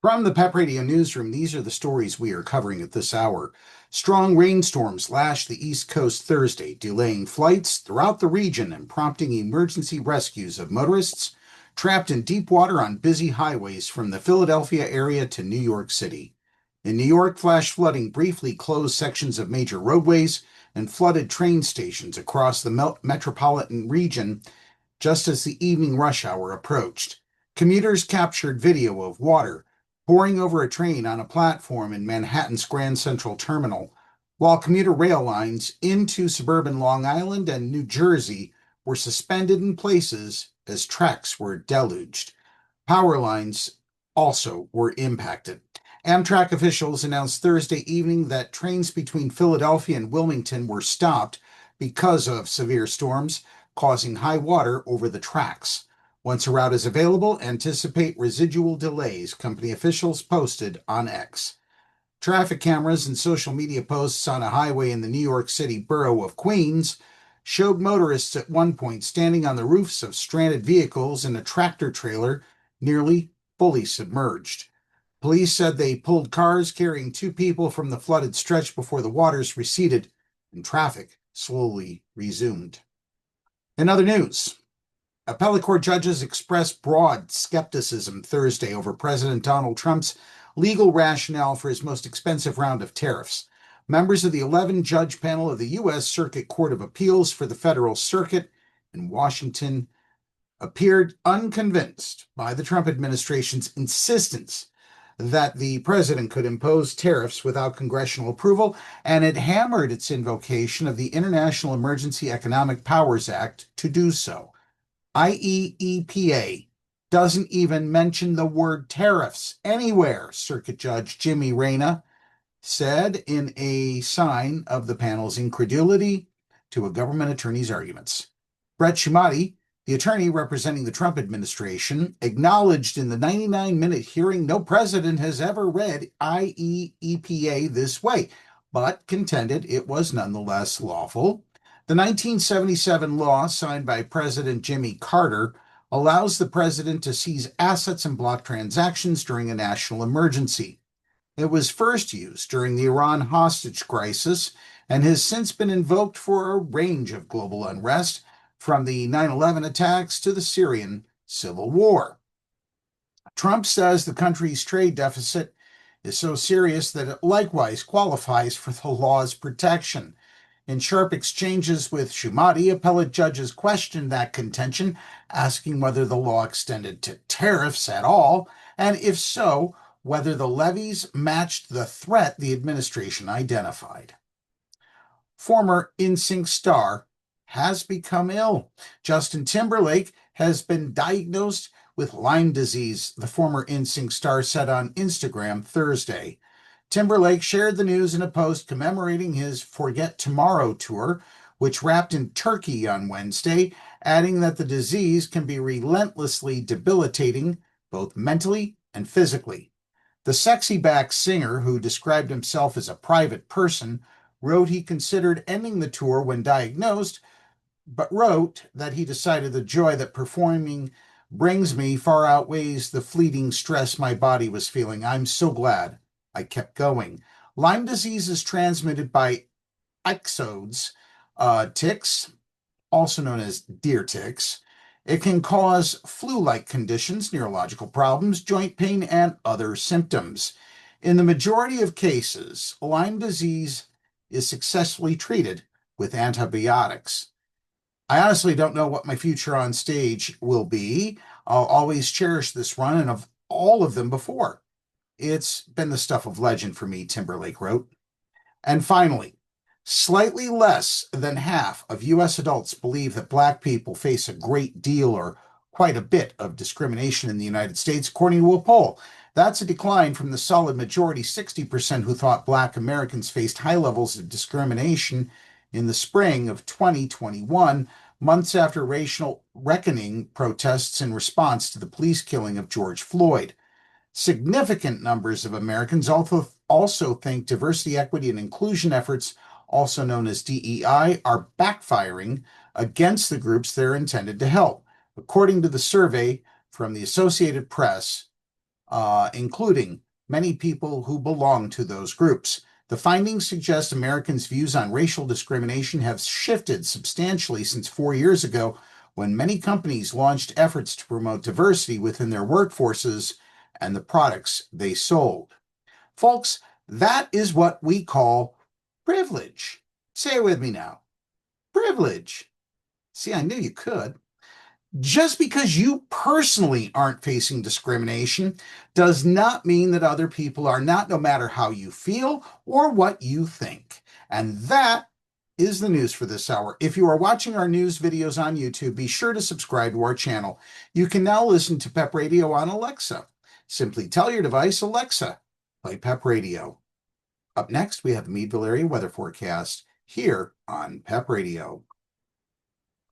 From the PEP Radio Newsroom, these are the stories we are covering at this hour. Strong rainstorms lashed the East Coast Thursday, delaying flights throughout the region and prompting emergency rescues of motorists trapped in deep water on busy highways from the Philadelphia area to New York City. In New York, flash flooding briefly closed sections of major roadways and flooded train stations across the metropolitan region just as the evening rush hour approached. Commuters captured video of water pouring over a train on a platform in Manhattan's Grand Central Terminal, while commuter rail lines into suburban Long Island and New Jersey were suspended in places as tracks were deluged. Power lines also were impacted. Amtrak officials announced Thursday evening that trains between Philadelphia and Wilmington were stopped because of severe storms, causing high water over the tracks. Once a route is available, anticipate residual delays, company officials posted on X. Traffic cameras and social media posts on a highway in the New York City borough of Queens showed motorists at one point standing on the roofs of stranded vehicles in a tractor trailer nearly fully submerged. Police said they pulled cars carrying two people from the flooded stretch before the waters receded and traffic slowly resumed. In other news, Appellate court judges expressed broad skepticism Thursday over President Donald Trump's legal rationale for his most expensive round of tariffs. Members of the 11-judge panel of the U.S. Circuit Court of Appeals for the Federal Circuit in Washington appeared unconvinced by the Trump administration's insistence that the president could impose tariffs without congressional approval, and it hammered its invocation of the International Emergency Economic Powers Act to do so. IEEPA doesn't even mention the word tariffs anywhere, Circuit Judge Jimmy Reyna said in a sign of the panel's incredulity to a government attorney's arguments. Brett Shumate, the attorney representing the Trump administration, acknowledged in the 99-minute hearing no president has ever read IEEPA this way, but contended it was nonetheless lawful. The 1977 law, signed by President Jimmy Carter, allows the president to seize assets and block transactions during a national emergency. It was first used during the Iran hostage crisis and has since been invoked for a range of global unrest, from the 9/11 attacks to the Syrian civil war. Trump says the country's trade deficit is so serious that it likewise qualifies for the law's protection. In sharp exchanges with Shumate, appellate judges questioned that contention, asking whether the law extended to tariffs at all, and if so, whether the levies matched the threat the administration identified. Former nSYNC star has become ill. Justin Timberlake has been diagnosed with Lyme disease, the former nSYNC star said on Instagram Thursday. Timberlake shared the news in a post commemorating his Forget Tomorrow tour, which wrapped in Turkey on Wednesday, adding that the disease can be relentlessly debilitating, both mentally and physically. The sexy-back singer, who described himself as a private person, wrote he considered ending the tour when diagnosed, but wrote that he decided the joy that performing brings me far outweighs the fleeting stress my body was feeling. I'm so glad I kept going. Lyme disease is transmitted by ixodes, ticks, also known as deer ticks. It can cause flu-like conditions, neurological problems, joint pain, and other symptoms. In the majority of cases, Lyme disease is successfully treated with antibiotics. I honestly don't know what my future on stage will be. I'll always cherish this run and of all of them before. It's been the stuff of legend for me, Timberlake wrote. And finally, slightly less than half of U.S. adults believe that Black people face a great deal or quite a bit of discrimination in the United States, according to a poll. That's a decline from the solid majority, 60%, who thought Black Americans faced high levels of discrimination in the spring of 2021, months after racial reckoning protests in response to the police killing of George Floyd. Significant numbers of Americans also think diversity, equity, and inclusion efforts, also known as DEI, are backfiring against the groups they're intended to help, according to the survey from the Associated Press including many people who belong to those groups. The findings suggest Americans' views on racial discrimination have shifted substantially since 4 years ago, when many companies launched efforts to promote diversity within their workforces and the products they sold. Folks, that is what we call privilege. Say it with me now. Privilege. See, I knew you could. Just because you personally aren't facing discrimination does not mean that other people are not, no matter how you feel or what you think. And that is the news for this hour. If you are watching our news videos on YouTube, be sure to subscribe to our channel. You can now listen to PEP Radio on Alexa. Simply tell your device, Alexa, play PEP Radio. Up next, we have the Meadville area weather forecast here on PEP Radio.